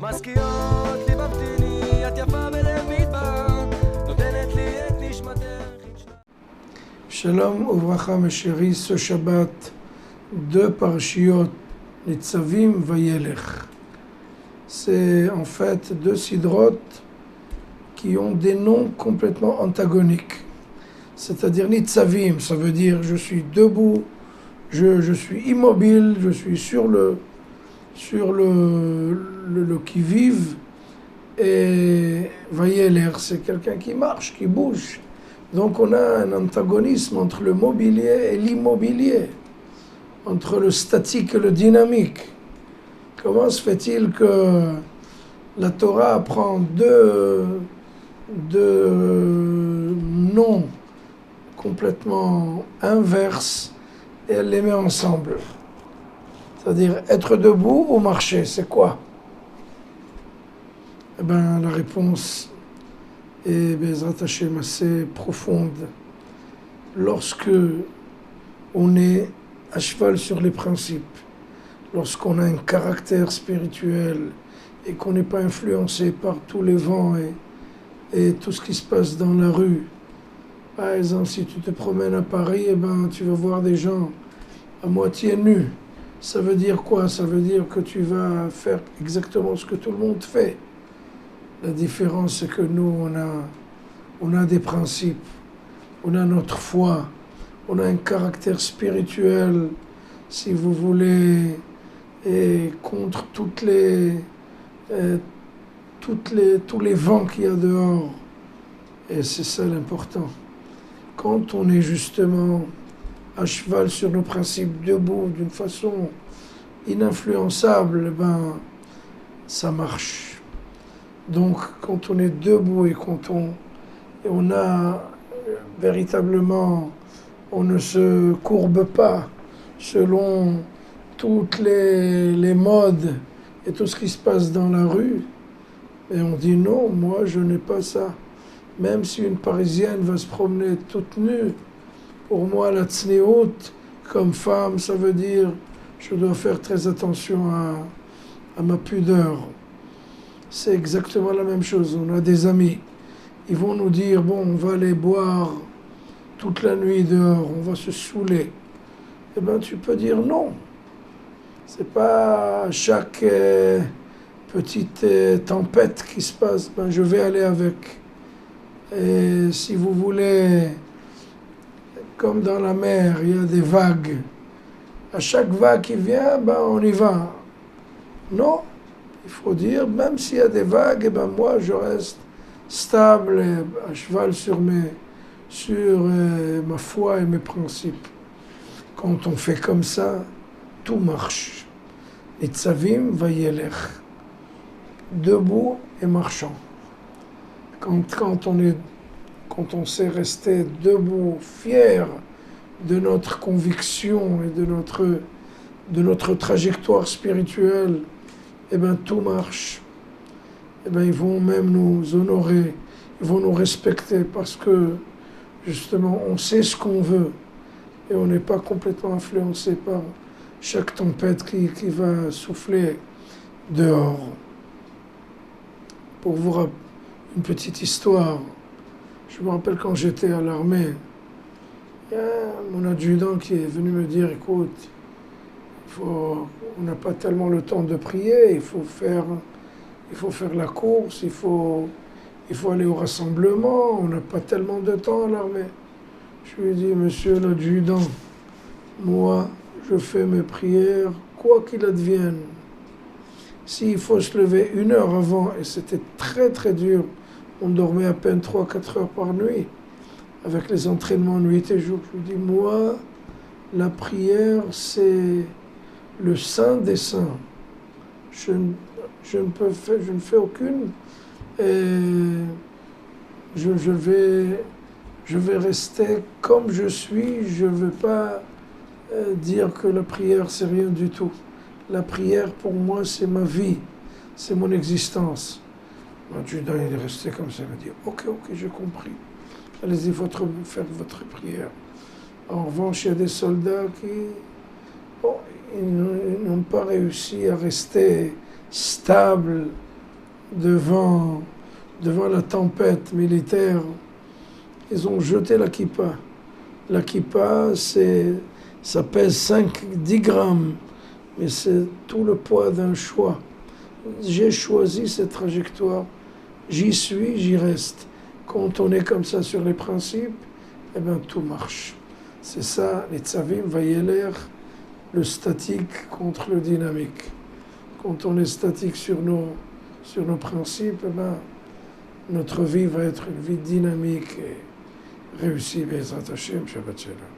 מזכירות לי מבטיני, את יפה בלב מדבר, נותנת לי את נשמתך. Shalom uvracha mes chéris, ce Shabbat, deux parashiot, Nitzavim Vayelech. C'est en fait deux sidrotes qui ont des noms complètement antagoniques. C'est-à-dire Nitzavim, ça veut dire je suis debout, je suis immobile, je suis sur le qui-vive, et Vayelech, c'est quelqu'un qui marche, qui bouge. Donc on a un antagonisme entre le mobilier et l'immobilier, entre le statique et le dynamique. Comment se fait-il que la Torah prend deux noms complètement inverses et elle les met ensemble? C'est-à-dire être debout ou marcher, c'est quoi? Eh bien, la réponse est Bezrat Hashem assez profonde. Lorsque on est à cheval sur les principes, lorsqu'on a un caractère spirituel et qu'on n'est pas influencé par tous les vents et tout ce qui se passe dans la rue. Par exemple, si tu te promènes à Paris, eh ben, tu vas voir des gens à moitié nus. Ça veut dire quoi? Ça veut dire que tu vas faire exactement ce que tout le monde fait. La différence, c'est que nous, on a des principes, on a notre foi, on a un caractère spirituel, si vous voulez, et contre tous les vents qu'il y a dehors. Et c'est ça l'important. Quand on est justement à cheval sur nos principes, debout, d'une façon ininfluençable, ben, ça marche. Donc, quand on est debout et quand on a véritablement, on ne se courbe pas selon toutes les modes et tout ce qui se passe dans la rue, et on dit non, moi je n'ai pas ça. Même si une Parisienne va se promener toute nue, pour moi la tsniout, comme femme, ça veut dire je dois faire très attention à ma pudeur. C'est exactement la même chose. On a des amis, ils vont nous dire, bon, on va aller boire toute la nuit dehors, on va se saouler. Eh bien, tu peux dire non. C'est pas chaque petite tempête qui se passe, ben, je vais aller avec. Et si vous voulez, comme dans la mer, il y a des vagues. À chaque vague qui vient, ben, on y va. Non. Il faut dire, même s'il y a des vagues, eh ben moi je reste stable et à cheval sur ma foi et mes principes. Quand on fait comme ça, tout marche. Nitzavim Vayelech, debout et marchant. Quand on sait rester debout, fier de notre conviction et de notre trajectoire spirituelle, eh bien tout marche. Eh bien ils vont même nous honorer, ils vont nous respecter parce que justement on sait ce qu'on veut et on n'est pas complètement influencé par chaque tempête qui va souffler dehors. Pour vous rappeler une petite histoire, je me rappelle quand j'étais à l'armée, il y a mon adjudant qui est venu me dire, écoute, on n'a pas tellement le temps de prier, il faut faire la course, il faut aller au rassemblement, on n'a pas tellement de temps à l'armée. Je lui ai dit, monsieur l'adjudant, moi, je fais mes prières, quoi qu'il advienne. S'il faut se lever 1 heure avant, et c'était très très dur, on dormait à peine 3-4 heures par nuit, avec les entraînements nuit et jour, je lui ai dit, moi, la prière, c'est le saint des saints. Je ne fais aucune. Et je vais rester comme je suis. Je ne veux pas dire que la prière, c'est rien du tout. La prière, pour moi, c'est ma vie. C'est mon existence. L'adjudant, il est resté comme ça. Il m'a dit, ok, j'ai compris. Allez-y, faire votre prière. En revanche, il y a des soldats qui... Bon, ils n'ont pas réussi à rester stable devant la tempête militaire, ils ont jeté la kippa. La kippa, ça pèse 5-10 grammes, mais c'est tout le poids d'un choix. J'ai choisi cette trajectoire, j'y suis, j'y reste. Quand on est comme ça sur les principes, eh bien tout marche. C'est ça, les tzavim, vayeler, le statique contre le dynamique. Quand on est statique sur nos principes, eh bien, notre vie va être une vie dynamique et réussie. Bezrat Hashem, Shabbat Shalom.